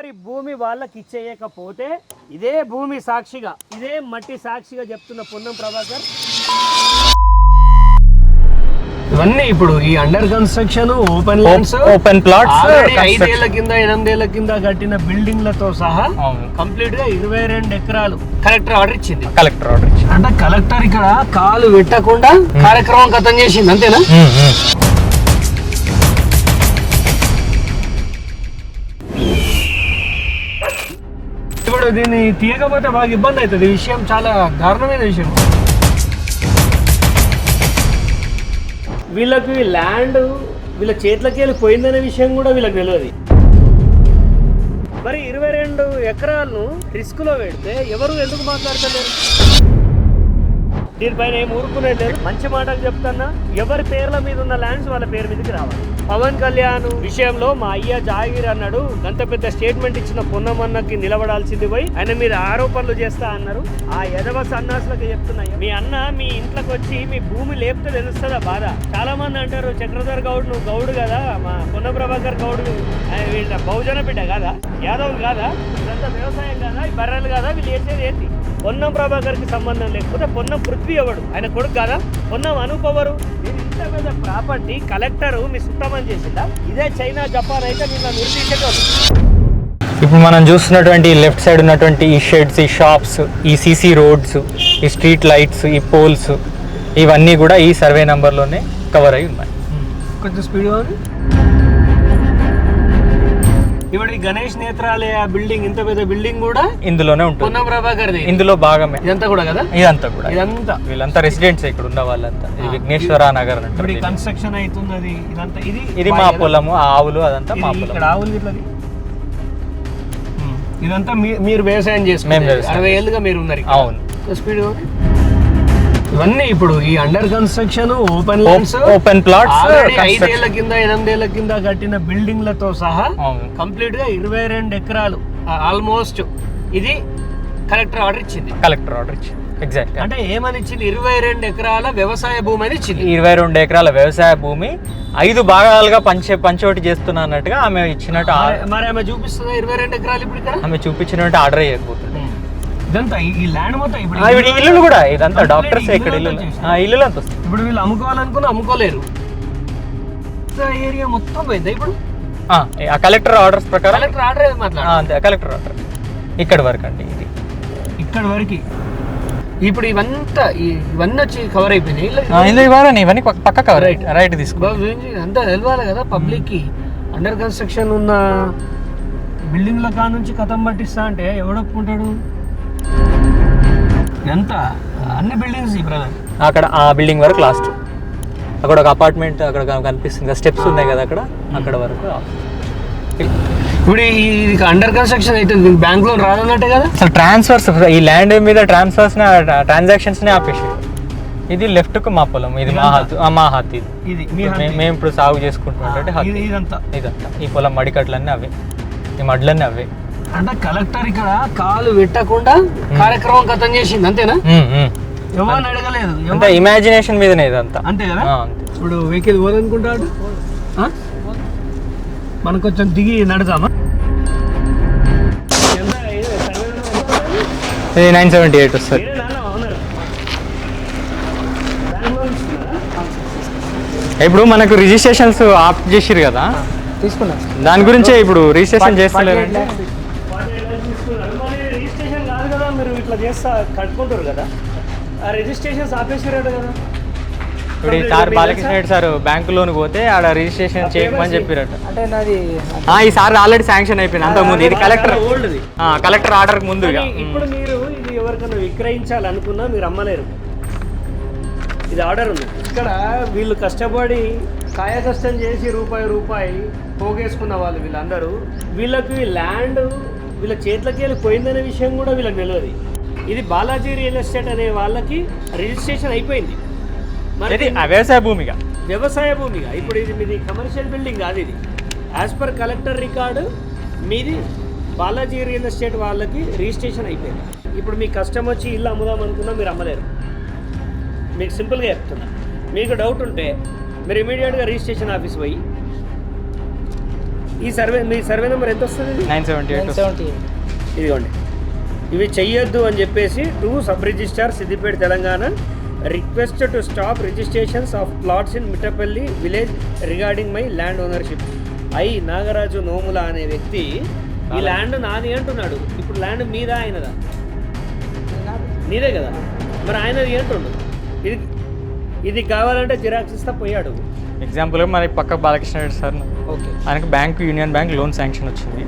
ఎవరి భూమి వాళ్ళకి ఇచ్చేయకపోతే ఇదే భూమి సాక్షిగా, ఇదే మట్టి సాక్షిగా చెప్తున్న పొన్నం ప్రభాకర్, ఇవన్నీ ఇప్పుడు ఈ under construction open lands, open plots 5 ఏళ్ల కింద 8 ఏళ్ల కింద కట్టిన బిల్డింగ్లతో సహా కంప్లీట్ గా 22 ఎకరాలు కలెక్టర్ ఆర్డర్ ఇచ్చింది. అంటే కలెక్టర్ ఇక్కడ కాలు పెట్టకుండా కార్యక్రమం ఖతం చేసింది, అంతేనా? ఇప్పుడు దీన్ని తీయకపోతే బాగా ఇబ్బంది అవుతుంది. ఈ విషయం చాలా దారుణమైన విషయం. వీళ్ళకి ల్యాండ్ వీళ్ళ చేతులకి వెళ్ళి పోయిందనే విషయం కూడా వీళ్ళకి తెలియదు. మరి 22 ఎకరాలను రిస్క్ లో పెడితే ఎవరు ఎందుకు మాట్లాడతలేరు? దీనిపైన ఏం ఊరుకునేది లేదు. మంచి మాటలు చెప్తున్నా, ఎవరి పేర్ల మీద ఉన్న ల్యాండ్స్ వాళ్ళ పేరు మీదకి రావాలి. పవన్ కళ్యాణ్ విషయంలో మా అయ్య జాగీర్ అన్నాడు, అంత పెద్ద స్టేట్మెంట్ ఇచ్చిన పొన్నమన్నకి నిలబడాల్సింది పోయి ఆయన మీద ఆరోపణలు చేస్తా అన్నారు. ఆ ఎదవ సన్నాసులకు చెప్తున్నాయి, మీ అన్న మీ ఇంట్లోకి వచ్చి మీ భూమి లేపితే తెలుస్తుందా బాధ? చాలా మంది అంటారు, చక్రధర్ గౌడ్ నువ్వు గౌడు కదా, మా పొన్న ప్రభాకర్ గౌడ్ వీళ్ళ బహుజన బిడ్డ కాదా, యాదవ్ కాదా, ఇదంతా వ్యవసాయం కాదా, ఈ బర్రెలు కాదా, వీళ్ళు చేసేది ఏంటి? పొన్నం ప్రభాకర్ కి సంబంధం లేకపోతే పొన్నం పృథ్వీ ఎవడు? ఆయన కొడుకు కాదా? పొన్నం అనూప్ ఎవరు? నేను ఇంత పెద్ద ప్రాపర్టీ కలెక్టర్ మీ సుట్టమని చేసిందా? ఇదే చైనా జపాన్ అయితే నిన్న నిర్దేశించేటోళ్ళు. ఇప్పుడు మనం చూస్తున్నటువంటి లెఫ్ట్ సైడ్ ఉన్నటువంటి ఈ షెడ్స్, ఈ షాప్స్, ఈ సీసీ రోడ్స్, ఈ స్ట్రీట్ లైట్స్, ఈ పోల్స్, ఇవన్నీ కూడా ఈ సర్వే నెంబర్లోనే కవర్ అయి ఉన్నాయి. కొంచెం స్పీడ్ ఉంది. ఇప్పుడు ఈ గణేష్ నేత్రాలయ బిల్డింగ్, ఇంత పెద్ద బిల్డింగ్ కూడా ఇందులోనే ఉంటుంది. పొన్నం ప్రభాకర్ ఇందులో భాగమే ఇదంతా కూడా కదా. ఇదంతా కూడా ఇదంతా వీళ్ళంతా రెసిడెంట్స్ ఇక్కడ ఉన్న వాళ్ళంతా. ఇది విఘ్నేశ్వర నగర్ అంటే కన్స్ట్రక్షన్ అవుతున్నది. ఇదంతా ఇది మా పొలము, ఆవులు, అదంతా మా పొలం. ఇక్కడ ఆవులు ఇట్లా ఇదంతా మీరు వ్యవసాయం చేసుకుంటారు. 60 ఏళ్ళుగా మీరు ఉన్నారు. అవును. స్పీడ్ ఇవన్నీ ఇప్పుడు ఈ under construction open lands, open plots 5 ఏళ్ల కింద 8 ఏళ్ల కింద కట్టిన బిల్డింగ్లతో సహా కంప్లీట్ గా 22 ఎకరాలు ఆల్మోస్ట్. ఇది కలెక్టర్ ఆర్డర్ ఇచ్చింది. ఎగ్జాక్ట్. అంటే ఏమని ఇచ్చింది? 22 ఎకరాల వ్యవసాయ భూమి అని ఇచ్చింది. 22 ఎకరాల వ్యవసాయ భూమి 5 భాగాలుగా పంచోటి చేస్తున్నా అన్నట్టుగా ఆమె ఇచ్చినట్టు. మరి ఆమె చూపిస్తుందా 22 ఎకరాలు? ఇప్పుడు ఇక్కడ ఆమె చూపించినట్టు ఆర్డర్ చేయకపోతుంది. ఇదంతా ఈ ల్యాండ్ మొత్తం ఇప్పుడు ఇల్లు కూడా ఇదంతా డాక్టర్స్ ఇక్కడ ఇల్లు అంత వస్తుంది. ఇప్పుడు వీళ్ళు అమ్ముకోవాలనుకుని అమ్ముకోలేరు. ఏరియా మొత్తం పోయిందా ఇప్పుడు? ఆ కలెక్టర్ ఆర్డర్స్ ప్రకారం. కలెక్టర్ ఆర్డర్ మాట్లాడాలి. అంతే, కలెక్టర్ ఆర్డర్ ఇక్కడ వరకు అండి. ఇది ఇక్కడ వరకు. ఇప్పుడు ఇవన్నీ వచ్చి కవర్ అయిపోయినాయి. ఇవన్నీ పక్క కవర్ రైట్ తీసుకో. అంతా తెలవాలి కదా పబ్లిక్ కి. అండర్ కన్స్ట్రక్షన్ ఉన్న బిల్డింగ్ల కా నుంచి కథం పట్టిస్తా అంటే ఎవడొప్పుకుంటాడు? ఎంత అన్ని బిల్డింగ్స్ బ్రదర్. అక్కడ ఆ బిల్డింగ్ వరకు లాస్ట్. అక్కడ ఒక అపార్ట్మెంట్ అక్కడ కనిపిస్తుంది, స్టెప్స్ ఉన్నాయి కదా అక్కడ వరకు. ఇప్పుడు ఇది అండర్ కన్స్ట్రక్షన్ అయితే బ్యాంక్ లోన్ రాదన్నట్టే కదా. అసలు ట్రాన్స్ఫర్స్, ఈ ల్యాండ్ మీద ట్రాన్సాక్షన్స్ నే ఆపేసి. ఇది లెఫ్ట్ కు మా పొలం, ఇది మా హత్తి. ఇది మేము ఇప్పుడు సాగు చేసుకుంటున్నట్టు ఇదంతా ఈ పొలం మడికట్లన్నీ అవే, ఈ మడ్లన్నీ అవే. అంటే కలెక్టర్ ఇక్కడ కాలు పెట్టకుండా కార్యక్రమం ఖతం చేసింది, అంతేనా? ఎవరిని అడగలేదు. అంత ఇమాజినేషన్ మీదనే ఇదంతా, అంతే కదా. ఇప్పుడు వెహికల్ పోదనుకుంటాడు, మనం కొంచెం దిగి నడదామా? 978 వస్తుంది. ఇప్పుడు మనకు రిజిస్ట్రేషన్స్ ఆప్ చేసిరు కదా, తీసుకున్నా. దాని గురించే ఇప్పుడు రిజిస్ట్రేషన్ చేస్తలేరు. రిజిస్ట్రేషన్ కాదు కదా, మీరు ఇట్లా చేస్తా కట్టుకుంటారు కదా, ఆ రిజిస్ట్రేషన్స్ ఆపేసారట కదా. ఇప్పుడు sir Balakrishna Reddy sir bank loan పోతే ఆడ రిజిస్ట్రేషన్ చేయమని చెప్పారట. అంటే నాది ఈ సార్ ఆల్రెడీ శాంక్షన్ అయిపోయింది అంతకుముందు. ఇది కలెక్టర్ ఆర్డర్ ముందు. ఇప్పుడు మీరు ఇది ఎవరికైనా విక్రయించాలనుకున్నా మీరు అమ్మలేరు. ఇది ఆర్డర్ ఉంది. ఇక్కడ వీళ్ళు కష్టపడి కాయ కష్టం చేసి రూపాయి పోగేసుకున్న వాళ్ళు వీళ్ళందరూ, వీళ్ళకి ల్యాండ్ వీళ్ళ చేతులకి వెళ్ళి పోయిందనే విషయం కూడా వీళ్ళకి తెలియదు. ఇది బాలాజీ రియల్ ఎస్టేట్ అనే వాళ్ళకి రిజిస్ట్రేషన్ అయిపోయింది. మరి వ్యవసాయ భూమిగా ఇప్పుడు ఇది మీది కమర్షియల్ బిల్డింగ్ కాదు. ఇది యాజ్ పర్ కలెక్టర్ రికార్డు మీది బాలాజీ రియల్ ఎస్టేట్ వాళ్ళకి రిజిస్ట్రేషన్ అయిపోయింది. ఇప్పుడు మీ కష్టం వచ్చి ఇల్లు అమ్ముదాం అనుకున్నా మీరు అమ్మలేరు. మీకు సింపుల్గా చెప్తున్నా. మీకు డౌట్ ఉంటే మీరు ఇమీడియట్గా రిజిస్ట్రేషన్ ఆఫీస్ పోయి ఈ సర్వే మీ సర్వే నెంబర్ ఎంత వస్తుంది? 978. ఇదిగోండి, ఇవి చెయ్యొద్దు అని చెప్పేసి to sub registrar Siddipet Telangana request to stop registrations of plots in Mittapalli village regarding my land ownership. Nagaraju Nomula అనే వ్యక్తి ఈ ల్యాండ్ నాది అంటున్నాడు. ఇప్పుడు ల్యాండ్ మీద ఆయనదా? నీదే కదా, మరి ఆయనది అంటుండు. ఇది కావాలంటే జిరాక్స్ ఇస్తా పోయాడు. ఎగ్జాంపుల్గా మరి పక్క బాలకృష్ణ రెడ్డి సార్, ఓకే, ఆయనకు bank union bank loan sanction వచ్చింది.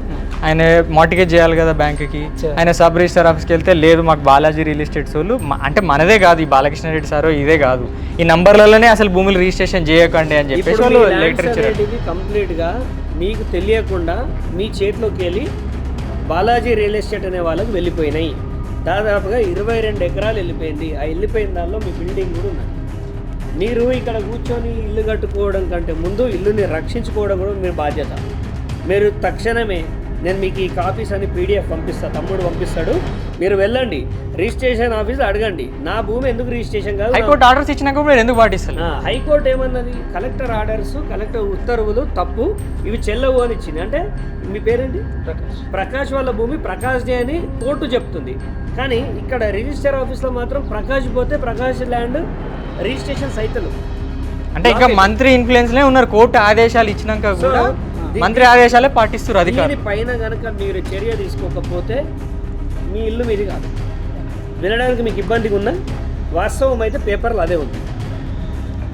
ఆయన మార్టిగేజ్ చేయాలి కదా బ్యాంక్కి. ఆయన సబ్ రిజిస్టర్ ఆఫీస్కి వెళ్తే లేదు మాకు బాలాజీ రియల్ ఎస్టేట్స్ వాళ్ళు అంటే మనదే కాదు, ఈ బాలకృష్ణ రెడ్డి సారో ఇదే కాదు, ఈ నంబర్లలోనే అసలు భూములు రిజిస్ట్రేషన్ చేయకండి అని చెప్పేసి వాళ్ళు లెటర్ ఇచ్చారు. కంప్లీట్గా మీకు తెలియకుండా మీ చేతిలోకి వెళ్ళి బాలాజీ రియల్ ఎస్టేట్ అనే వాళ్ళకి వెళ్ళిపోయినాయి. దాదాపుగా 22 ఎకరాలు వెళ్ళిపోయింది. ఆ వెళ్ళిపోయిన దానిలో మీ బిల్డింగ్ కూడా ఉన్నది. మీరు ఇక్కడ కూర్చొని ఇల్లు కట్టుకోవడం కంటే ముందు ఇల్లుని రక్షించుకోవడం కూడా మీ బాధ్యత. మీరు తక్షణమే నేను మీకు ఈ కాపీస్ అని పీడిఎఫ్ పంపిస్తాను, తమ్ముడు పంపిస్తాడు, మీరు వెళ్ళండి రిజిస్ట్రేషన్ ఆఫీస్ అడగండి నా భూమి ఎందుకు రిజిస్ట్రేషన్ కాదు. హైకోర్టు ఆర్డర్స్ ఇచ్చినాక మీరు ఎందుకు పాటిస్తారు? హైకోర్టు ఏమన్నది, కలెక్టర్ ఆర్డర్స్ కలెక్టర్ ఉత్తర్వులు తప్పు, ఇవి చెల్లవు అని ఇచ్చింది. అంటే మీ పేరేంటి? ప్రకాష్ వాళ్ళ భూమి ప్రకాష్ డే అని కోర్టు చెప్తుంది. కానీ ఇక్కడ రిజిస్టర్ ఆఫీస్లో మాత్రం ప్రకాష్ పోతే ప్రకాష్ ల్యాండ్ రిజిస్ట్రేషన్ సైతులు అంటే ఇంకా మంత్రి ఇన్ఫ్లుయెన్స్లే ఉన్నారు. కోర్టు ఆదేశాలు ఇచ్చినాక కూడా మంత్రి ఆదేశాలే పాటిస్తారు అధికారులు. పైన కనుక మీరు చర్య తీసుకోకపోతే మీ ఇల్లు మీది కాదు. వినడానికి మీకు ఇబ్బందిగా ఉన్నా వాస్తవం అయితే పేపర్లు అదే ఉంది.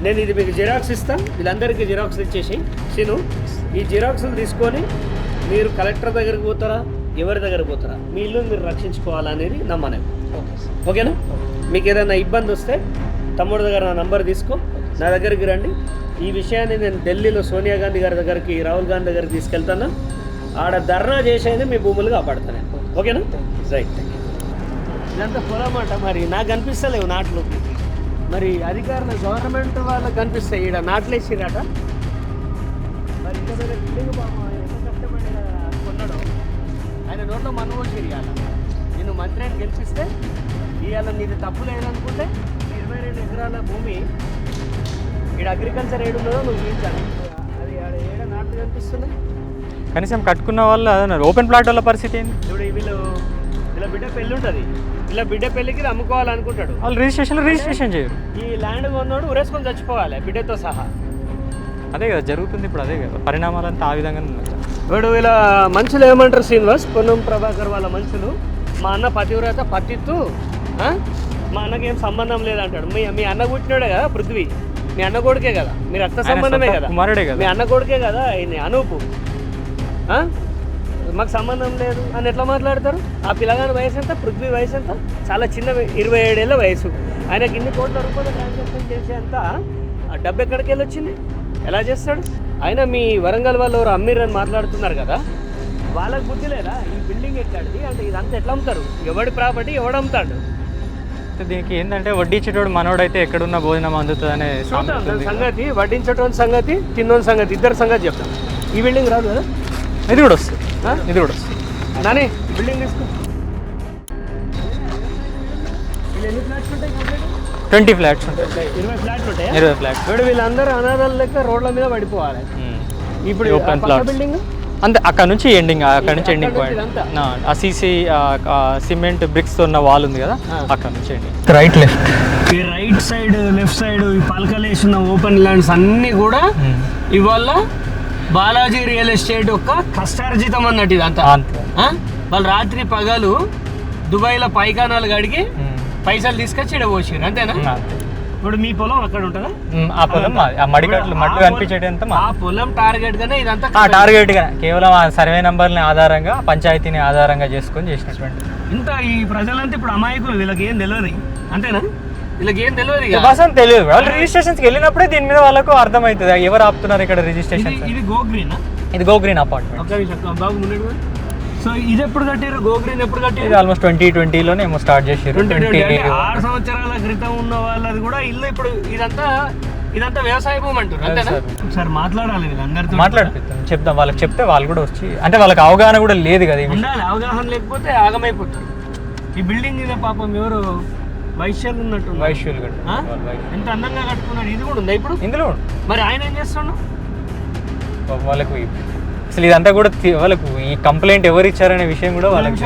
నేను ఇది మీకు జిరాక్స్ ఇస్తాను, వీళ్ళందరికీ జిరాక్స్ ఇచ్చేసి సీను ఈ జిరాక్స్లు తీసుకొని మీరు కలెక్టర్ దగ్గరికి పోతారా ఎవరి దగ్గర పోతారా మీ ఇల్లుని మీరు రక్షించుకోవాలనేది నా మనవి. ఓకేనా? మీకు ఏదైనా ఇబ్బంది వస్తే తమ్ముడు దగ్గర నా నంబర్ తీసుకో, నా దగ్గరికి రండి. ఈ విషయాన్ని నేను ఢిల్లీలో సోనియా గాంధీ గారి దగ్గరికి రాహుల్ గాంధీ దగ్గరికి తీసుకెళ్తాను. ఆడ ధర్నా చేసేది మీ భూములు కాపాడుతాను. ఓకేనా? రైట్. ఇదంతా పొలమాట. మరి నాకు కనిపిస్తలేవు నాట్లు, మరి అధికారులు గవర్నమెంట్ వాళ్ళకి కనిపిస్తాయి. ఈడ నాట్లు వేసిరట. మరి ఇంత పెద్ద బిల్డింగ్ ఎంత కష్టపడి కొన్నాడు ఆయన నోట్లో మన్ను వచ్చి ఇవ్వాల. నేను మంత్రిని గెలిపిస్తే ఇవాళ నీది తప్పు లేదనుకుంటే 22 ఎకరాల భూమి ఇక్కడ అగ్రికల్చర్ ఏడున్నదో నువ్వు చూపించాలి. అది ఏడ నాట్లు కనిపిస్తున్నాయి. కనీసం కట్టుకున్న వాళ్ళు అదన్నారు. ఓపెన్ ప్లాట్ వాళ్ళ పరిస్థితి ఏంటి? ఇప్పుడు వీళ్ళ బిడ్డ పెళ్ళి ఉంటుంది, ఇలా బిడ్డ పెళ్ళికి అమ్ముకోవాలనుకుంటాడు. వాళ్ళు రిజిస్ట్రేషన్ చేయరు. ఈ ల్యాండ్ కొన్నాడు ఉరేసుకొని చచ్చిపోవాలి బిడ్డతో సహా. అదే కదా జరుగుతుంది ఇప్పుడు. అదే కదా పరిణామాలంతా ఆ విధంగా ఉన్నాయి. ఇప్పుడు వీళ్ళ మనుషులు ఏమంటారు శ్రీనివాస్, పొన్నం ప్రభాకర్ వాళ్ళ మనుషులు, మా అన్న పతివ్రత పతిత్తు, మా అన్నకేం సంబంధం లేదంటాడు. మీ అన్న పుట్టినాడే కదా పృథ్వీ, మీ అన్న కొడుకే కదా, మీ రక్త సంబంధమే కదా, కుమారుడే కదా, మీ అన్న కొడుకే కదా ఆయన అనూపు. మాకు సంబంధం లేదు అని ఎట్లా మాట్లాడతారు? ఆ పిల్లగాని వయసు ఎంత, పృథ్వీ వయసు ఎంత? చాలా చిన్న 27 ఏళ్ళ వయసు. ఆయనకి ఇన్ని కోట్ల రూపాయల ట్రాన్సాక్షన్ చేసేంత డబ్బు ఎక్కడికి వెళ్ళి వచ్చింది? ఎలా చేస్తాడు? ఆయన మీ వరంగల్ వాళ్ళు ఎవరు అమ్మిరని మాట్లాడుతున్నారు కదా, వాళ్ళకి బుద్ధి లేదా? ఈ బిల్డింగ్ ఎక్కడిది అంటే ఇదంతా ఎట్లా అమ్ముతారు? ఎవడి ప్రాపర్టీ ఎవడు అమ్ముతాడు? దీనికి ఏంటంటే వడ్డించేటోడు మనోడైతే ఎక్కడున్న భోజనం అందుతుంది అనే సంగతి, వడ్డించేటోని సంగతి, తిన్నోని సంగతి, ఇద్దరు సంగతి చెప్తాం. ఈ బిల్డింగ్ రాదు కదా, ఇది కూడా వస్తుంది, ఇది కూడా వస్తుంది. నాని బిల్డింగ్ తీసుకో. ఎన్ని ఫ్లాట్స్ ఉంటాయి? 20 ఫ్లాట్స్ ఉంటాయి. 20 ఫ్లాట్లు ఉంటాయి. 20 ఫ్లాట్స్. ఇప్పుడు వీళ్ళందరూ అనాథాల లెక్క రోడ్ల మీద పడిపోవాలి. ఇప్పుడు ఓపెన్ ప్లాట్ బిల్డింగ్ అంతే, అక్కడ నుంచి ఎండింగ్, అక్కడ నుంచి ఎండింగ్ పాయింట్. ఆ సీసీ సిమెంట్ బ్రిక్స్ ఉన్న వాల్ ఉంది కదా, అక్కడ నుంచి ఎండింగ్. రైట్ లెఫ్ట్, ఈ రైట్ సైడ్ లెఫ్ట్ సైడ్ ఈ పలకలేసిన ఓపెన్ ల్యాండ్స్ అన్నీ కూడా ఇవాళ బాలాజీ రియల్ ఎస్టేట్ యొక్క కష్టార్జితం అన్నట్టు. ఇదంతా వాళ్ళు రాత్రి పగలు దుబాయ్లో పైకానాలు కడిగి పైసలు తీసుకొచ్చి ఇక్కడ పోసారు, అంతేనా? ఇప్పుడు మీ పొలం అక్కడ ఉంటుందా? ఆ పొలం మడికట్లు మట్లు కనిపించేటంత ఆ పొలం టార్గెట్ గానే ఇదంతా టార్గెట్ గా కేవలం ఆ సర్వే నంబర్ని ఆధారంగా పంచాయతీని ఆధారంగా చేసుకొని చేసినటువంటి. ఇంత ఈ ప్రజలంతా ఇప్పుడు అమాయకులు, వీళ్ళకి ఏం తెలియదు, అంతేనా? వీళ్ళకి ఏం తెలియదు, తెలియదు. వాళ్ళు రిజిస్ట్రేషన్స్కి వెళ్ళినప్పుడే దీని మీద వాళ్ళకు అర్థమవుతుంది ఎవరు ఆపుతున్నారు ఇక్కడ రిజిస్ట్రేషన్. ఇది గో గ్రీన్, ఇది గో గ్రీన్ అపార్ట్మెంట్. బాబు ముందు. సో ఇది ఎప్పుడు కట్టారు? గో గ్రీన్ ఎప్పుడు కట్టారు? ఇది ఆల్మోస్ట్ 2020లోనే ఏమో స్టార్ట్ చేశారు. 6 సంవత్సరాల క్రితం ఉన్న వాళ్ళది కూడా ఇల్లు. ఇప్పుడు ఇదంతా వ్యవసాయ భూమి అంటారు, అంతేనా? ఒకసారి మాట్లాడాలి వీళ్ళందరితో, మాట్లాడిపిస్తాం, చెప్దాం వాళ్ళకి. చెప్తే వాళ్ళు కూడా వచ్చి, అంటే వాళ్ళకి అవగాహన కూడా లేదు కదా, ఉండాలి. అవగాహన లేకపోతే ఆగమైపోతారు. ఈ బిల్డింగ్ మీద పాపం ఎవరు వైశ్యాలు ఉన్నట్టు, వైశ్యులు ఎంత అందంగా కట్టుకున్నాడు. ఇది కూడా ఉందా ఇప్పుడు ఇందులో? మరి ఆయన ఏం చేస్తున్నాడు? వాళ్ళకు అసలు ఇదంతా కూడా వాళ్ళకు ఈ కంప్లైంట్ ఎవరు ఇచ్చారనే విషయం కూడా వాళ్ళకి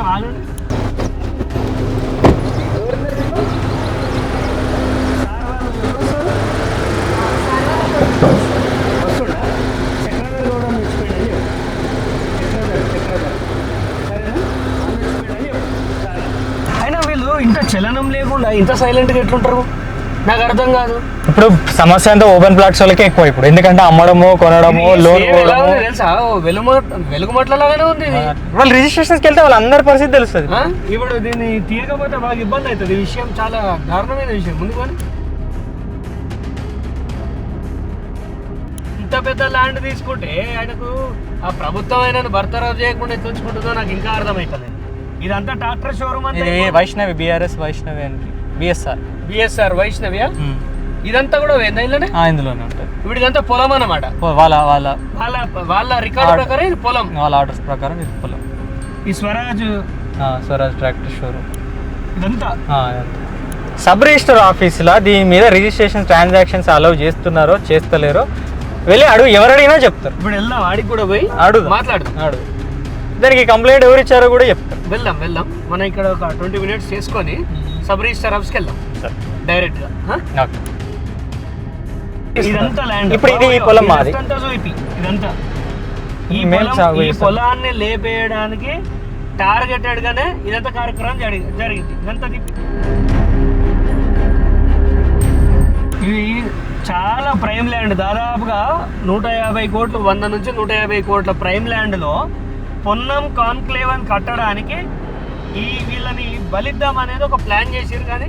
అయినా వీళ్ళు ఇంత చలనం లేకుండా ఇంత సైలెంట్గా ఎట్లుంటారు నాకు అర్థం కాదు. ఇప్పుడు సమస్య అంతా ఓపెన్ ప్లాట్స్ వాళ్ళకే ఎక్కువ ఇప్పుడు, ఎందుకంటే అమ్మడము కొనడము లోన్ తెలుసా వెలుగుమట్లలాగానే ఉంది. వాళ్ళు రిజిస్ట్రేషన్స్కి వెళ్తే వాళ్ళందరి పరిస్థితి తెలుస్తుంది. ఇప్పుడు దీన్ని తీయకపోతే బాగా ఇబ్బంది అవుతుంది. ఈ విషయం చాలా దారుణమైన విషయం. ముందు కానీ ఇంత పెద్ద ల్యాండ్ తీసుకుంటే ఆయనకు ఆ ప్రభుత్వం ఆయనను భర్తరాజు చేయకుండా తెచ్చుకుంటుందో నాకు ఇంకా అర్థమవుతుంది. ఇదంతా ట్రాక్టర్ షోరూమ్ అంటే వైష్ణవి BRS వైష్ణవి అని బిఎస్ఆర్ వైష్ణవియా ఇదంతా కూడా ఇందులోనే ఉంటుంది. ఇప్పుడు ఇదంతా పొలం అన్నమాట. వాళ్ళ రికార్డు ప్రకారం ఇది పొలం, వాళ్ళ ఆర్డర్స్ ప్రకారం ఇది పొలం. ఈ స్వరాజ్ ట్రాక్టర్ షోరూమ్ ఇదంతా సబ్ రిజిస్టర్ ఆఫీసులో దీని మీద రిజిస్ట్రేషన్ ట్రాన్సాక్షన్స్ అలౌ చేస్తున్నారో చేస్తలేరో వెళ్ళి అడుగు, ఎవరు అడిగినా చెప్తారు. ఇప్పుడు వెళ్దాం, ఆడికి కూడా పోయి మాట్లాడదాం. దానికి కంప్లైంట్ ఎవరు ఇచ్చారో కూడా చెప్తారు. వెళ్దాం. మనం ఇక్కడ ఒక 20 minutes చేసుకొని సబ్ రిజిస్టర్ ఆఫీస్కి వెళ్దాం డైరెక్ట్ గా. ఇదంతా ల్యాండ్, ఇప్పుడు ఇది ఈ పొలం మాది. ఇదంతా ఈ పొలాన్ని లేపేయడానికి టార్గెటెడ్ గానే ఇదంతా కార్యక్రమం జరిగింది. ఇదంతా ఇది చాలా ప్రైమ్ ల్యాండ్. దాదాపుగా 150 కోట్లు, 100 నుంచి 150 కోట్ల ప్రైమ్ ల్యాండ్లో పొన్నం కాన్క్లేవ్ అని కట్టడానికి వీళ్ళని బలిద్దాం అనేది ఒక ప్లాన్ చేసారు, కానీ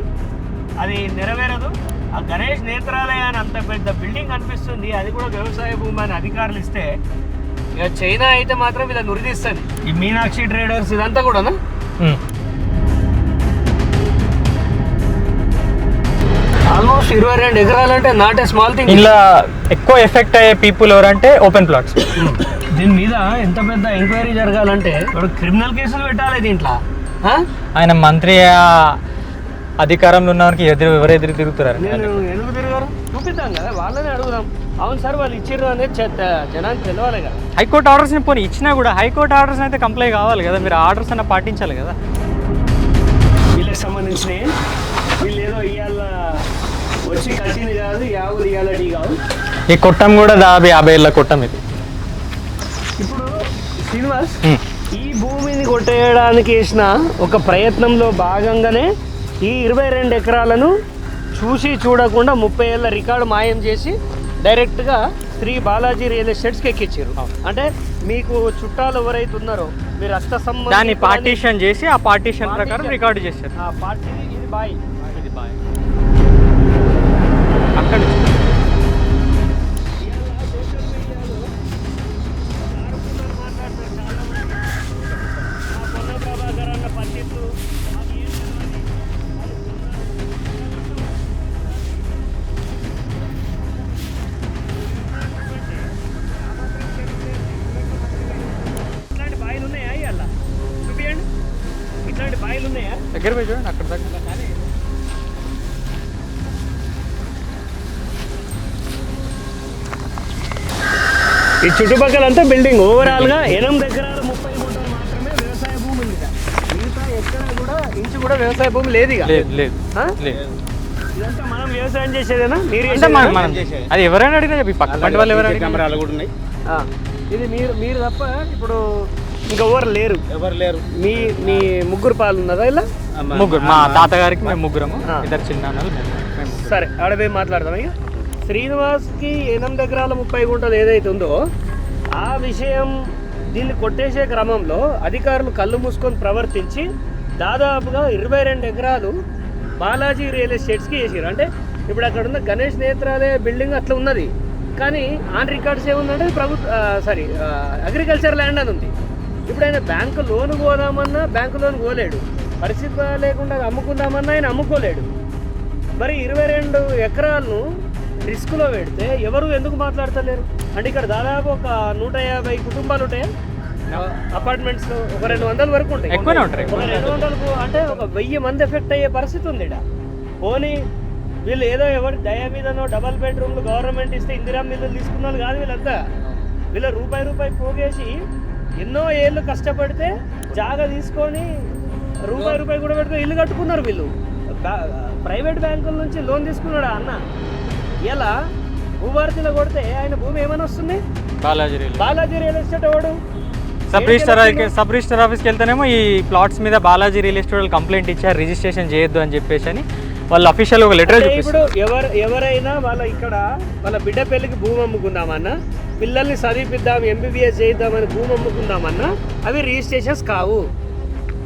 అది నెరవేరదు. ఆ గణేష్ నేత్రాలయాన్ని అంత పెద్ద బిల్డింగ్ అనిపిస్తుంది, అది కూడా వ్యవసాయ భూమి అని అధికారులు ఇస్తే ఇక చైనా అయితే మాత్రం వీళ్ళని ఉరిదిస్తుంది. ఈ మీనాక్షి ట్రేడర్స్ ఇదంతా కూడానా ఆల్మోస్ట్ 22 ఎకరాలంటే నాట్ ఏ స్మాల్ థింగ్. ఇలా ఎక్కువ ఎఫెక్ట్ అయ్యే పీపుల్ ఎవరంటే ఓపెన్ ప్లాట్స్. దీని మీద ఎంత పెద్ద ఎంక్వైరీ జరగాలంటే ఇప్పుడు క్రిమినల్ కేసులు పెట్టాలి దీంట్లో. ఆయన మంత్రి అధికారంలో ఉన్నవారికి ఎవరెదురు తిరుగుతున్నారు. నేను ఎందుకు తిరగారు చూపిద్దాం కదా, వాళ్ళనే అడుగుదాం. అవును సార్ వాళ్ళు ఇచ్చిర్రు అనేది జనానికి తెలియాలి కదా. హైకోర్టు ఆర్డర్స్ని పోనీ ఇచ్చినా కూడా హైకోర్టు ఆర్డర్స్ అయితే కంప్లై కావాలి కదా, మీరు ఆర్డర్స్ అన్న పాటించాలి కదా. వీళ్ళకి సంబంధించిన వీళ్ళు ఏదో ఇవాళ వచ్చి కలిసింది కాదు, యావులు ఇవాళ టీ కాదు. ఈ కొట్టం కూడా 50 ఏళ్ళ కొట్టం ఇది. ఇప్పుడు శ్రీనివాస్ ఈ భూమిని కొట్టేయడానికి వేసిన ఒక ప్రయత్నంలో భాగంగానే ఈ 22 ఎకరాలను చూసి చూడకుండా 30 ఏళ్ళ రికార్డు మాయం చేసి డైరెక్ట్గా శ్రీ బాలాజీ రియల్ ఎస్టేట్స్కి ఎక్కించారు. అంటే మీకు చుట్టాలు ఎవరైతే ఉన్నారో మీరు రక్త సంబంధం దాన్ని పార్టీషన్ చేసి ఆ పార్టీషన్ ప్రకారం రికార్డు చేశారు. ఆ పార్టీ ఇది బాయ్ అక్కడ ఇట్లాంటి బాయిలు ఉన్నాయా దగ్గర పోయి చూడండి అక్కడ దగ్గర. ఈ చుట్టుపక్కలంతా బిల్డింగ్ ఓవరాల్ గా 8 ఎకరాలు 30 గుంటలు మాత్రమే వ్యవసాయ భూమి ఉంది. మిగతా ఎక్కడ కూడా ఇంచు కూడా వ్యవసాయ భూమి లేదు. ఇదంతా మనం వ్యవసాయం చేసేదేనా? మీరు అది ఎవరైనా అడిగినా చెప్పి పక్క పంట వాళ్ళు ఎవరైనా కెమెరాలు కూడా ఉన్నాయి. ఇది మీరు తప్ప ఇప్పుడు ఇంకా ఎవరు లేరు. మీ ముగ్గురు పాలు ఉన్నదా? ఇలా ముగ్గురు, మా తాతగారికి మేము ముగ్గురము, ఇద్దరు చిన్నాన్నలు. సరే ఆడపోయి మాట్లాడదాం. ఇక శ్రీనివాస్కి 8 ఎకరాల 30 గుంటలు ఏదైతే ఉందో ఆ విషయం దీన్ని కొట్టేసే క్రమంలో అధికారులు కళ్ళు మూసుకొని ప్రవర్తించి దాదాపుగా 22 ఎకరాలు బాలాజీ రియల్ ఎస్టేట్స్కి వేసారు. అంటే ఇప్పుడు అక్కడ ఉన్న గణేష్ నేత్రాలయ బిల్డింగ్ అట్లా ఉన్నది, కానీ ఆన్ రికార్డ్స్ ఏముందంటే అగ్రికల్చర్ ల్యాండ్ అని ఉంది. ఇప్పుడు ఆయన బ్యాంకు లోన్ పోదామన్నా బ్యాంకు లోన్ పోలేడు, పరిస్థితి లేకుండా అమ్ముకుందామన్నా ఆయన అమ్ముకోలేడు. మరి 22 ఎకరాలను రిస్క్లో పెడితే ఎవరు ఎందుకు మాట్లాడతలేరు? అంటే ఇక్కడ దాదాపు ఒక 150 కుటుంబాలు ఉంటాయి అపార్ట్మెంట్స్లో, ఒక 200 వరకు ఉంటాయి. ఎక్కువనే ఉంటాయి. ఒక 200 అంటే ఒక 1000 మంది ఎఫెక్ట్ అయ్యే పరిస్థితి ఉంది ఇక్కడ. పోనీ వీళ్ళు ఏదో ఎవరి దయ మీదనో డబల్ బెడ్రూమ్లు గవర్నమెంట్ ఇస్తే ఇందిరా మిల్లులు తీసుకున్నారు కాదు, వీళ్ళంతా వీళ్ళ రూపాయి పోగేసి ఎన్నో ఏళ్ళు కష్టపడితే జాగా తీసుకొని రూపాయి కూడా పెడితే ఇల్లు కట్టుకున్నారు వీళ్ళు. ప్రైవేట్ బ్యాంకుల నుంచి లోన్ తీసుకున్నాడు అన్న. ఇలా భూభారతిలో కొడితే ఆయన భూమి ఏమైనా వస్తుంది? బాలాజీ రియల్ ఎస్టేట్ వాడు సబ్ రిజిస్టర్ ఆఫీస్కి వెళ్తేనేమో ఈ ప్లాట్స్ మీద బాలాజీ రియల్ ఎస్టేట్ వాళ్ళు కంప్లైంట్ ఇచ్చారు, రిజిస్ట్రేషన్ చేయొద్దు అని చెప్పేసి అని వాళ్ళు అఫీషియల్ ఒక లెటర్ ఇప్పుడు ఎవరైనా వాళ్ళ ఇక్కడ వాళ్ళ బిడ్డ పెళ్లికి భూమి అమ్ముకుందామన్నా, పిల్లల్ని చదివిద్దాం ఎంబీబీఎస్ చేద్దామని భూమి అమ్ముకుందామన్నా అవి రిజిస్ట్రేషన్స్ కావు.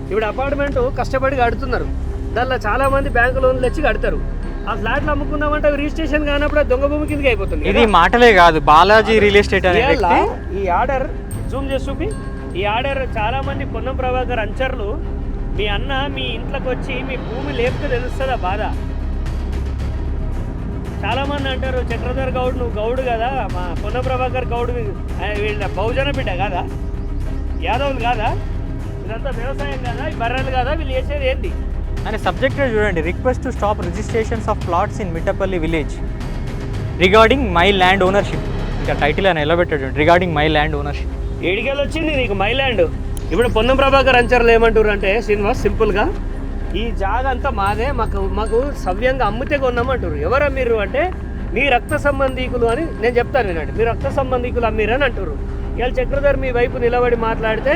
ఇప్పుడు అపార్ట్మెంట్ కష్టపడి కడుతున్నారు, దానిలో చాలా మంది బ్యాంకు లోన్లు వచ్చి కడతారు. ఆ ఫ్లాట్లు అమ్ముకుందామంటే అవి రిజిస్ట్రేషన్ కానప్పుడు దొంగ భూమి కిందకి అయిపోతుంది. ఇది మాటలే కాదు, బాలాజీ రియల్ ఎస్టేట్ అనేది ఈ ఆర్డర్ జూమ్ చేసి చూపి. ఈ ఆర్డర్ చాలా మంది పొన్నం ప్రభాకర్ అంచర్లు మీ అన్న మీ ఇంట్లోకి వచ్చి మీ భూమి లేపితే తెలుస్తుందా బాధ. చాలా మంది అంటారు చక్రధర్ గౌడ్ నువ్వు గౌడు కదా, మా పొన్నం ప్రభాకర్ గౌడు వీళ్ళ బహుజన బిడ్డ కాదా, యాదవులు కాదా, ఇదంతా వ్యవసాయం కదా, ఈ బర్రెలు కదా, వీళ్ళు చేసేది ఏంటి అని సబ్జెక్ట్ చూడండి. Request to stop registrations of plots in Mittapalli village regarding my land ownership. ఇంకా టైటిల్ అని ఎలా పెట్టాడు, రిగార్డింగ్ మై ల్యాండ్ ఓనర్షిప్. ఏడికెళ్ళి వచ్చింది నీకు మై ల్యాండ్? ఇప్పుడు పొన్నం ప్రభాకర్ అంచర్లు ఏమంటారు అంటే శ్రీనివాస్ సింపుల్గా ఈ జాగా అంతా మాదే, మాకు సవ్యంగా అమ్మితే కొన్నామంటారు. ఎవరు అమ్మిర్రు అంటే మీ రక్త సంబంధీకులు అని నేను చెప్తాను వినండి. మీ రక్త సంబంధీకులు అమ్మిర్రు అని అంటారు. ఇవాళ చక్రధర్ మీ వైపు నిలబడి మాట్లాడితే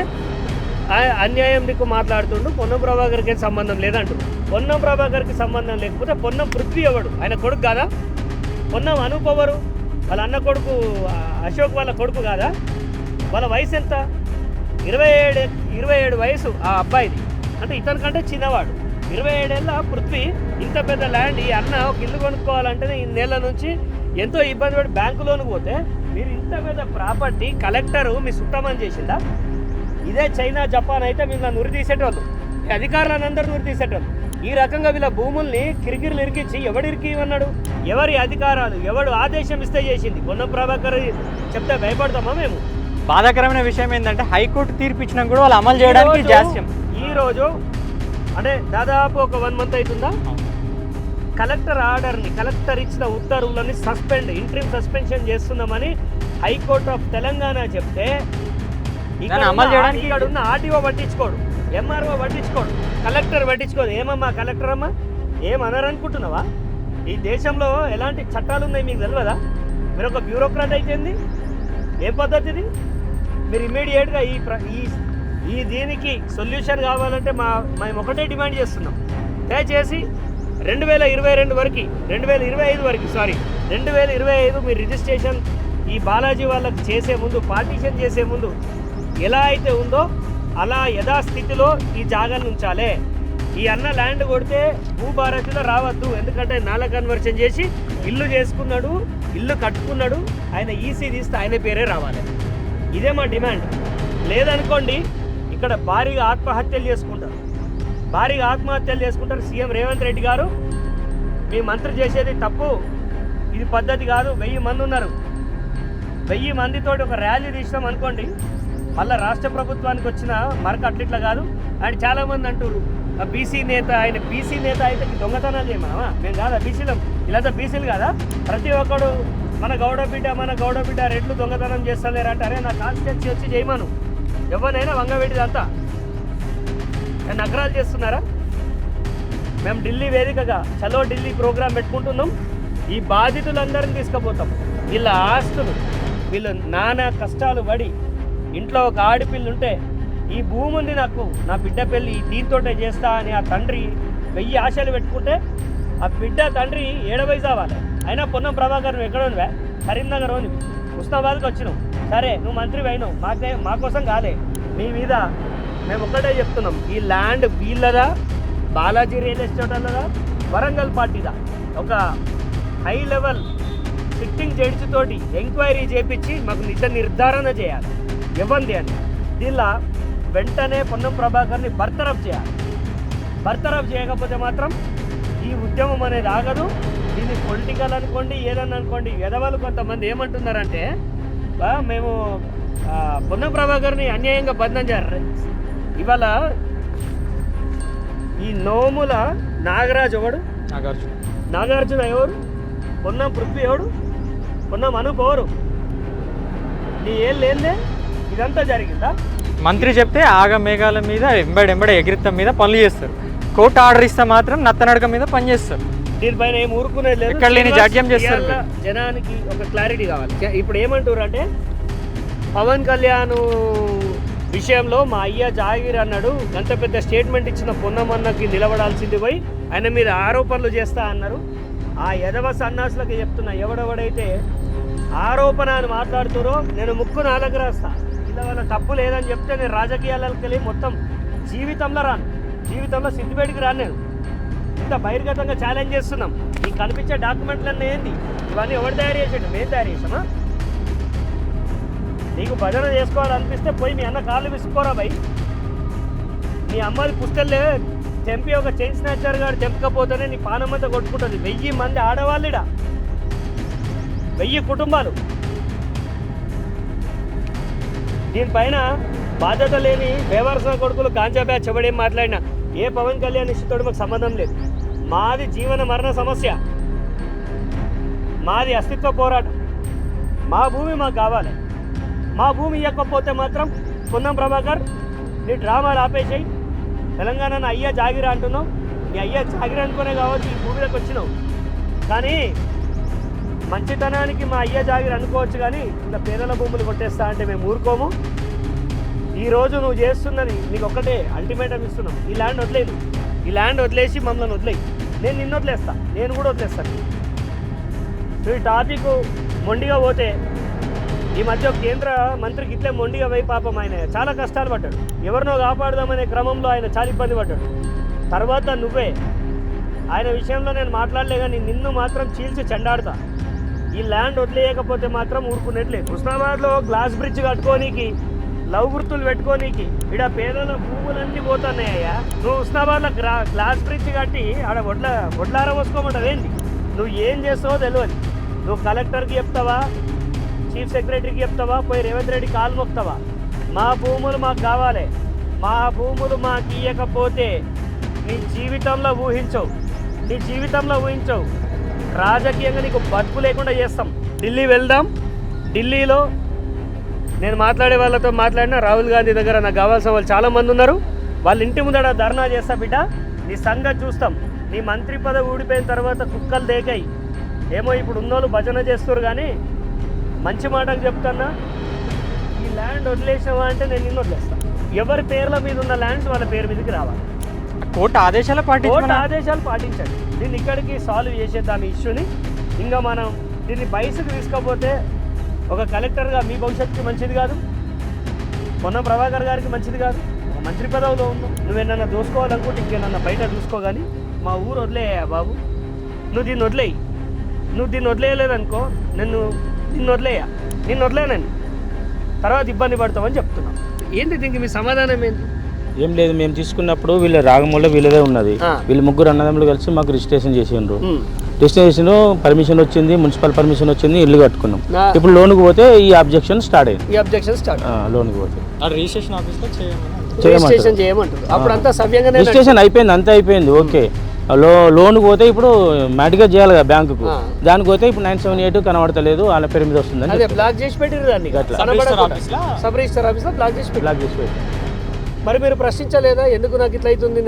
అన్యాయం నీకు మాట్లాడుతుండు, పొన్నం ప్రభాకర్కి ఏం సంబంధం లేదంటారు. పొన్నం ప్రభాకర్కి సంబంధం లేకపోతే పొన్నం పృథ్వీ ఎవడు? ఆయన కొడుకు కాదా? పొన్నం అనూప్ ఎవరు? వాళ్ళ అన్న కొడుకు అశోక్ వాళ్ళ కొడుకు కాదా? వాళ్ళ వయసు ఎంత? 27 వయసు ఆ అబ్బాయిది. అంటే ఇతని కంటే చిన్నవాడు. 27 ఏళ్ళ పృథ్వీ ఇంత పెద్ద ల్యాండ్. ఈ అన్న ఒక ఇల్లు కొనుక్కోవాలంటే ఈ నెల నుంచి ఎంతో ఇబ్బంది పడి బ్యాంకు లోన్ పోతే మీరు ఇంత పెద్ద ప్రాపర్టీ కలెక్టరు మీ సుట్టమని చేసిందా? ఇదే చైనా జపాన్ అయితే మిమ్మల్ని ఉరి తీసేటోళ్ళు, ఈ అధికారులను అందరూ ఉరి తీసేటోళ్ళు. ఈ రకంగా వీళ్ళ భూముల్ని కిరికిరిలు ఇరికించి ఎవడు ఇరికివన్నాడు? ఎవరి అధికారాలు ఎవడు ఆదేశం ఇస్తే చేసింది? పొన్నం ప్రభాకర్ చెప్తే భయపడతామా మేము? బాధాకరమైన విషయం ఏంటంటే హైకోర్టు తీర్పు ఇచ్చినా కూడా వాళ్ళు అమలు చేయడానికి జాస్యం. ఈరోజు అంటే దాదాపు ఒక 1 మంత్ అవుతుందా కలెక్టర్ ఆర్డర్ని, కలెక్టర్ ఇచ్చిన ఉత్తర్వులని ఇంట్రీమ్ సస్పెన్షన్ చేస్తున్నామని హైకోర్టు ఆఫ్ తెలంగాణ చెప్తే అమలు చేయడానికి ఇక్కడ ఉన్న ఆర్టీఓ పట్టించుకోడు, ఎంఆర్ఓ పట్టించుకోడు, కలెక్టర్ పట్టించుకోదు. ఏమమ్మా కలెక్టర్ అమ్మా ఏమనరనుకుంటున్నావా? ఈ దేశంలో ఎలాంటి చట్టాలు ఉన్నాయి మీకు తెలియదా? మీరు ఒక బ్యూరోక్రాట్ అయిపోయింది. ఏ పద్ధతిది? మీరు ఇమ్మీడియట్గా ఈ దీనికి సొల్యూషన్ కావాలంటే మేము ఒకటే డిమాండ్ చేస్తున్నాం. దయచేసి 2025 వరకు 2025 మీరు రిజిస్ట్రేషన్ ఈ బాలాజీ వాళ్ళకి చేసే ముందు, పార్టీషన్ చేసే ముందు ఎలా అయితే ఉందో అలా యథాస్థితిలో ఈ జాగాను ఉంచాలే. ఈ అన్న ల్యాండ్ కొడితే భూభారతిలో రావద్దు. ఎందుకంటే నాల కన్వర్షన్ చేసి ఇల్లు చేసుకున్నాడు, ఇల్లు కట్టుకున్నాడు. ఆయన ఈసీ తీస్తే ఆయన పేరే రావాలి. ఇదే మా డిమాండ్. లేదనుకోండి ఇక్కడ భారీగా ఆత్మహత్యలు చేసుకుంటారు. సీఎం రేవంత్ రెడ్డి గారు మీ మంత్రి చేసేది తప్పు, ఇది పద్ధతి కాదు. 1000 మంది ఉన్నారు, 1000 మందితోటి ఒక ర్యాలీ తీసినాం అనుకోండి, మళ్ళీ రాష్ట్ర ప్రభుత్వానికి వచ్చిన మరక అట్లిట్లా కాదు. అండ్ చాలామంది అంటారు బీసీ నేత, ఆయన బీసీ నేత అయితే దొంగతనాలు చేయమా? మేము కాదా బీసీలం? ఇలాంతా బీసీలు కదా? ప్రతి ఒక్కడు మన గౌడ బిడ్డ రెడ్లు దొంగతనం చేస్తలేరు అంటారే. నా కాన్స్టిట్యున్సీ వచ్చి చేయమను, ఎవరినైనా వంగబెట్టిదంతా నగరాలు చేస్తున్నారా? మేము ఢిల్లీ వేదికగా చలో ఢిల్లీ ప్రోగ్రాం పెట్టుకుంటున్నాం. ఈ బాధితులందరినీ తీసుకుపోతాం. వీళ్ళ ఆస్తులు, వీళ్ళు నానా కష్టాలు పడి ఇంట్లో ఒక ఆడపిల్లు ఉంటే ఈ భూమి ఉంది నాకు, నా బిడ్డ పెళ్ళి దీంతోటే చేస్తా అని ఆ తండ్రి 1000 ఆశలు పెట్టుకుంటే ఆ బిడ్డ తండ్రి ఏడవై కావాలి. అయినా పొన్నం ప్రభాకర్ నువ్వు ఎక్కడ ఉన్నవే? కరీంనగర్ ఓని ఉస్మాబాద్కి వచ్చినావు. సరే నువ్వు మంత్రి అయినావు, మా కోసం కాలే. మీ మీద మేము ఒక్కటే చెప్తున్నాం, ఈ ల్యాండ్ వీళ్ళదా, బాలాజీ రియల్ ఎస్టేట్ అన్నదా, వరంగల్ పార్టీదా? ఒక హై లెవెల్ సిట్టింగ్ జడ్జి తోటి ఎంక్వైరీ చేపించి మాకు నిజ నిర్ధారణ చేయాలి ఇవ్వండి అని. దీనిలో వెంటనే పొన్నం ప్రభాకర్ని బర్తరఫ్ చేయాలి. బర్తరఫ్ చేయకపోతే మాత్రం ఈ ఉద్యమం అనేది ఆగదు. దీన్ని పొలిటికల్ అనుకోండి, ఏదన్నా అనుకోండి. ఎదవాళ్ళు కొంతమంది ఏమంటున్నారంటే మేము పొన్నం ప్రభాకర్ని అన్యాయంగా బంధం చేయాలి. ఇవాళ ఈ నోముల నాగరాజు ఎవడు? నాగార్జున ఎవరు? పొన్నం పృథ్వీ ఎవడు? పొన్నం అనూప్ ఎవరు? నీ ఏం లేదే ఇదంతా జరిగిందా? మంత్రి చెప్తే ఆగ మేఘాల మీద ఎంబడి ఎగిరితం మీద పనులు చేస్తారు. కోర్టు ఆర్డర్ ఇస్తే మాత్రం నత్తనడక మీద పని చేస్తారు. దీనిపైన ఏం ఊరుకునేది లేదు. ఎక్కడ లేని జాడ్యం చేస్తారు. జనానికి ఒక క్లారిటీ కావాలి. ఇప్పుడు ఏమంటారు అంటే పవన్ కళ్యాణ్ విషయంలో మా అయ్య జాగీర్ అన్నాడు, అంత పెద్ద స్టేట్మెంట్ ఇచ్చిన పొన్నమన్నకి నిలబడాల్సింది పోయి ఆయన మీద ఆరోపణలు చేస్తా అన్నారు. ఆ యదవ సన్నాసులకి చెప్తున్నా, ఎవడెవడైతే ఆరోపణ అని మాట్లాడుతారో నేను ముక్కు నాలుగు రాస్తా. ఇలా వాళ్ళ తప్పు లేదని చెప్తే నేను రాజకీయాలకు వెళ్ళి మొత్తం జీవితంలో రాను, జీవితంలో సిద్దిపేటకి రాను. నేను ఇంత బహిర్గతంగా ఛాలెంజ్ చేస్తున్నాం. ఈ కనిపించే డాక్యుమెంట్లన్నీ ఏంది? ఇవన్నీ ఎవరు తయారు చేసాడు? మేము తయారు చేసామా? నీకు భజన చేసుకోవాలనిపిస్తే పోయి మీ అన్న కాళ్ళు విసుకోరా భయ్. నీ అమ్మది పుస్తెల్లే తెంపి ఒక చైన్ స్నాచర్ గారు తెంపకపోతేనే నీ పానమంతా కొట్టుకుంటుంది. 1000 మంది ఆడవాళ్ళిడా, 1000 కుటుంబాలు. దీనిపైన బాధ్యత లేని బేవర్సన కొడుకులు కాంచా బ్యాచ్ ఎవడేం మాట్లాడినా ఏ పవన్ కళ్యాణ్ ఇష్టతోడు మాకు సంబంధం లేదు. మాది జీవన మరణ సమస్య, మాది అస్తిత్వ పోరాటం. మా భూమి మాకు కావాలి. మా భూమి ఇవ్వకపోతే మాత్రం పొన్నం ప్రభాకర్ నీ డ్రామాలు ఆపేసాయి. తెలంగాణను అయ్యా జాగిరా అంటున్నావు. నీ అయ్యా జాగిరా అనుకునే కావచ్చు ఈ భూమిలోకి వచ్చినావు. కానీ మంచితనానికి మా అయ్యా జాగిర అనుకోవచ్చు, కానీ ఇలా పేదల భూములు కొట్టేస్తా అంటే మేము ఊరుకోము. ఈరోజు నువ్వు చేస్తున్నది నీకు ఒక్కటే అల్టిమేటం ఇస్తున్నాం. ఈ ల్యాండ్ వదిలేదు, ఈ ల్యాండ్ వదిలేసి మమ్మల్ని వదిలేయి. నేను నిన్ను వదిలేస్తా, నేను కూడా వదిలేస్తాను. నువ్వు ఈ టాపిక్ మొండిగా పోతే ఈ మధ్య కేంద్ర మంత్రికి ఇట్లే మొండిగా పోయి పాపం ఆయన చాలా కష్టాలు పడ్డాడు. ఎవరినో కాపాడుదామనే క్రమంలో ఆయన చాలా ఇబ్బంది పడ్డాడు. తర్వాత నువ్వే ఆయన విషయంలో నేను మాట్లాడలే, కానీ నిన్ను మాత్రం చీల్చి చెండాడుతా. ఈ ల్యాండ్ వదిలేయకపోతే మాత్రం ఊరుకునేట్లేదు. హుస్నాబాద్లో గ్లాస్ బ్రిడ్జ్ కట్టుకోనీకి, లవ్ గుర్తులు పెట్టుకోనీకి ఇక్కడ పేదల భూములన్నీ పోతున్నాయ్యా. నువ్వు హుస్నాబాద్లో గ్లాస్ బ్రిడ్జ్ కట్టి ఆడ వడ్లార పోసుకోమంటావు ఏంటి? నువ్వు ఏం చేస్తావో తెలియదు. నువ్వు కలెక్టర్కి చెప్తావా, చీఫ్ సెక్రటరీకి చెప్తావా, పోయి రేవంత్ రెడ్డి కాలు మొక్తావా? మా భూములు మాకు కావాలి, మా భూములు మాకు ఇవ్వకపోతే నీ జీవితంలో ఊహించవు, నీ జీవితంలో ఊహించవు. రాజకీయంగా నీకు బతుకు లేకుండా చేస్తాం. ఢిల్లీ వెళ్దాం. ఢిల్లీలో నేను మాట్లాడే వాళ్ళతో మాట్లాడినా రాహుల్ గాంధీ దగ్గర నాకు కావాల్సిన వాళ్ళు చాలామంది ఉన్నారు. వాళ్ళ ఇంటి ముందర ధర్నా చేస్తా బిడ్డ. నీ సంగతి చూస్తాం. నీ మంత్రి పదవి ఊడిపోయిన తర్వాత కుక్కలు దేకాయి. ఏమో ఇప్పుడు ఉన్నోళ్ళు భజన చేస్తారు, కానీ మంచి మాటలు చెప్తున్నా. ఈ ల్యాండ్ వదిలేసావా అంటే నేను నిన్ను వదిలేస్తాను. ఎవరి పేర్ల మీద ఉన్న ల్యాండ్స్ వాళ్ళ పేరు మీదకి రావాలి. కోర్టు ఆదేశాలు పాటించండి. దీన్ని ఇక్కడికి సాల్వ్ చేసేద్దాం ఈ ఇష్యూని. ఇంకా మనం దీన్ని బయసుకు తీసుకోపోతే ఒక కలెక్టర్గా మీ భవిష్యత్తుకి మంచిది కాదు, పొన్నం ప్రభాకర్ గారికి మంచిది కాదు. ఒక మంత్రి పదవిలో ఉన్నావు. నువ్వేమన్నా దోసుకోవాలనుకుంటే ఇంకేమన్నా బయట చూసుకో, కానీ మా ఊరు వదిలేయా బాబు. నువ్వు దీన్ని వదిలేయి. నువ్వు దీన్ని వదిలేయలేదనుకో, నిన్ను వదిలేయనండి, తర్వాత ఇబ్బంది పడతామని చెప్తున్నాం. ఏంటి దీనికి మీ సమాధానం ఏంటి? ఏం లేదు, మేము తీసుకున్నప్పుడు వీళ్ళ రాగమూల వీళ్ళదే ఉన్నది. వీళ్ళు ముగ్గురు అన్నదమ్ములు కలిసి మాకు రిజిస్ట్రేషన్ చేసిండ్రు. రిజిస్ట్రేషన్ పర్మిషన్ వచ్చింది, మున్సిపల్ పర్మిషన్ వచ్చింది, ఇల్లు కట్టుకున్నాం. ఇప్పుడు లోన్కి పోతే ఈ అబ్జెక్షన్ స్టార్ట్ అయింది. లోన్కి పోతే రిజిస్ట్రేషన్ అయిపోయింది, అంతా అయిపోయింది. ఓకే, లోన్ పోతే ఇప్పుడు మ్యాటిగా చేయాలి కదా బ్యాంకుకు. దానికి పోతే ఇప్పుడు 978 కనబడతలేదు, వాళ్ళ పేరు మీద వస్తుందని బ్లాక్ చేసి పెట్టి. మరి మీరు ప్రశ్నించలేదా? ఎందుకు నాకు ఇట్లా అవుతుంది?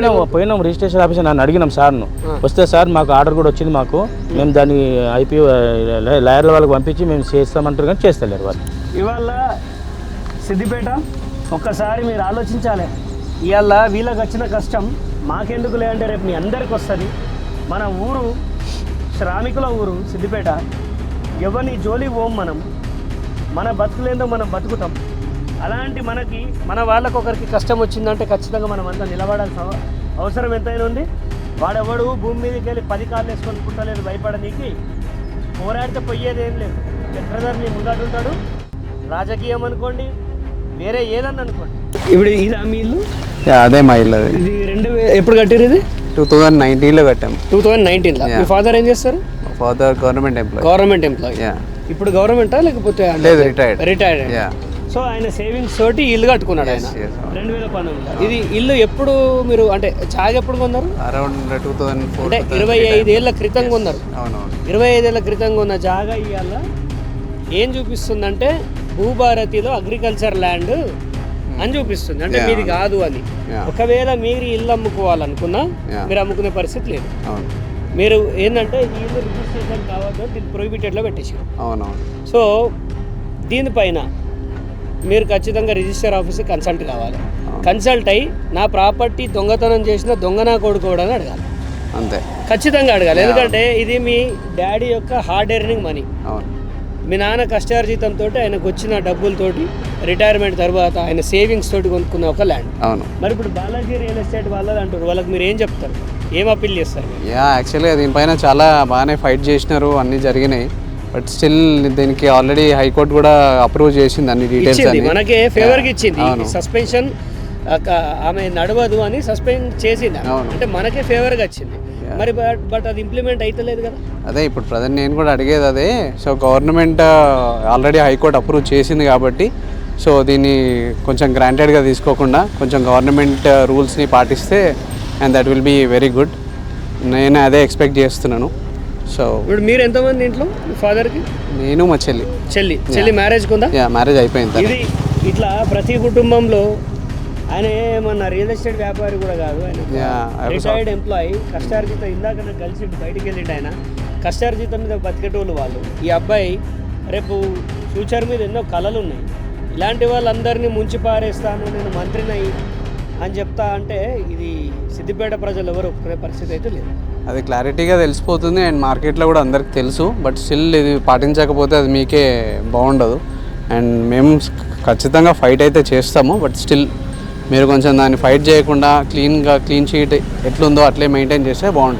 నేను పోయినాం రిజిస్ట్రేషన్ ఆఫీసర్, నన్ను అడిగినాం సార్ను. వస్తే సార్ మాకు ఆర్డర్ కూడా వచ్చింది, మాకు మేము దాన్ని ఐపీ లాయర్ల వాళ్ళకి పంపించి మేము చేస్తామంటారు, కానీ చేస్తలేరు వాళ్ళు. ఇవాళ సిద్దిపేట ఒక్కసారి మీరు ఆలోచించాలి. ఇవాళ వీళ్ళకి వచ్చిన కష్టం మాకెందుకు లేదంటే రేపు మీ అందరికి వస్తుంది. మన ఊరు శ్రామికుల ఊరు సిద్దిపేట. ఎవరిని జోలి పోం మనం. మన బతుకులేందో మనం బతుకుతాం. అలాంటి మన వాళ్ళకు ఒకరికి కష్టం వచ్చిందంటే ఖచ్చితంగా మనం అంతా నిలబడాల్సిన అవసరం ఎంతైనా ఉంది. వాడెవడు భూమి మీదకి వెళ్ళి 10 కాళ్ళు వేసుకొని పుట్టలేదు భయపడనీకి. పోరాడితే పోయేది ఏం లేదు. చక్రధర్ నీ ముందడుంటాడు. రాజకీయం అనుకోండి, వేరే ఏదన్నా అనుకోండి. ఇప్పుడు ఇది మీ ఇల్లు? అదే మా ఇల్లు. ఇది ఎప్పుడు కట్టారు? ఇది 2019లో కట్టాము. 2019లో. మీ ఫాదర్ ఏం చేస్తారు? Father government employee. ఇప్పుడు గవర్నమెంటా లేకపోతే లేదు, రిటైర్డ్. సో ఆయన సేవింగ్స్ తోటి ఇల్లు కట్టుకున్నాడు ఆయన 2019లో. ఇది ఇల్లు ఎప్పుడు మీరు అంటే జాగా ఎప్పుడు కొన్నారు? అరౌండ్ 2004. అంటే 25 ఏళ్ల క్రితం కొన్నారు. అవునవును. 25 ఏళ్ల క్రితం కొన్న జాగా ఇవాళ ఏం చూపిస్తుందంటే భూభారతిలో అగ్రికల్చర్ ల్యాండ్ అని చూపిస్తుంది, అంటే మీది కాదు అని. ఒకవేళ మీరు ఇల్లు అమ్ముకోవాలనుకున్నా మీరు అమ్ముకునే పరిస్థితి లేదు. మీరు ఏంటంటే ఈ ఇల్లు రిజిస్ట్రేషన్ కావద్దు, దీన్ని ప్రొహిబిటెడ్లో పెట్టేసారు. సో దీనిపైన మీరు ఖచ్చితంగా రిజిస్టర్ ఆఫీస్కి కన్సల్ట్ కావాలి. కన్సల్ట్ అయ్యి నా ప్రాపర్టీ దొంగతనం చేసిన దొంగ నా కొడుకోవడానికి అడగాలి. అంతే, ఖచ్చితంగా అడగాలి. ఎందుకంటే ఇది మీ డాడీ యొక్క హార్డ్ ఎర్నింగ్ మనీ. మీ నాన్న కష్టార్జితంతో ఆయనకు వచ్చిన డబ్బులతోటి రిటైర్మెంట్ తర్వాత ఆయన సేవింగ్స్ తోటి కొనుక్కున్న ఒక ల్యాండ్. అవును. మరి ఇప్పుడు బాలాజీ రియల్ ఎస్టేట్ వాళ్ళది అంటారు, వాళ్ళకి మీరు ఏం చెప్తారు, ఏం అప్పీల్ చేస్తారు? యాక్చువల్గా దీనిపైన చాలా బాగానే ఫైట్ చేసినారు, అన్నీ జరిగినాయి. బట్ స్టిల్ దీనికి ఆల్రెడీ హైకోర్టు కూడా అప్రూవ్ చేసింది అన్ని డీటెయిల్స్ అన్ని. మనకే ఫేవర్గా ఇచ్చింది. సస్పెన్షన్ ఆమె నడవదు అని సస్పెండ్ చేసింది, అంటే మనకే ఫేవర్గా వచ్చింది. మరి బట్ అది ఇంప్లిమెంట్ అవుతలేదు కదా. అదే ఇప్పుడు ప్రజెంట్ నేను కూడా అడిగేది అదే. So government already high court approve చేసింది కాబట్టి సో దీన్ని కొంచెం గ్రాంటెడ్గా తీసుకోకుండా కొంచెం గవర్నమెంట్ రూల్స్ని పాటిస్తే and that will be very good. నేను అదే ఎక్స్పెక్ట్ చేస్తున్నాను. సో ఇప్పుడు మీరు ఎంతమంది ఇంట్లో? మీ ఫాదర్కి? నేను మా చెల్లి మ్యారేజ్కి ఉందా? మ్యారేజ్ అయిపోయింది. ఇది ఇట్లా ప్రతి కుటుంబంలో ఆయన ఏమన్నా రియల్ ఎస్టేట్ వ్యాపారి కూడా కాదు, ఆయన రిటైర్డ్ ఎంప్లాయీ. కష్టార్జితం ఇందాక నాకు కలిసి బయటికి వెళ్ళిండు. ఆయన కష్టార్జితం మీద బతికేటోళ్ళు వాళ్ళు. ఈ అబ్బాయి రేపు ఫ్యూచర్ మీద ఎన్నో కళలు ఉన్నాయి. ఇలాంటి వాళ్ళందరినీ ముంచి పారేస్తాను, నేను మంత్రిని అని చెప్తా అంటే ఇది సిద్దిపేట ప్రజలు ఎవరు ఒప్పుకునే పరిస్థితి అయితే లేదు. అది క్లారిటీగా తెలిసిపోతుంది అండ్ మార్కెట్లో కూడా అందరికి తెలుసు. బట్ స్టిల్ ఇది పాటించకపోతే అది మీకే బాగుండదు. అండ్ మేము ఖచ్చితంగా ఫైట్ అయితే చేస్తాము. బట్ స్టిల్ మీరు కొంచెం దాన్ని ఫైట్ చేయకుండా క్లీన్ షీట్ ఎట్లుందో అట్లే మెయింటైన్ చేస్తే బాగుంటుంది.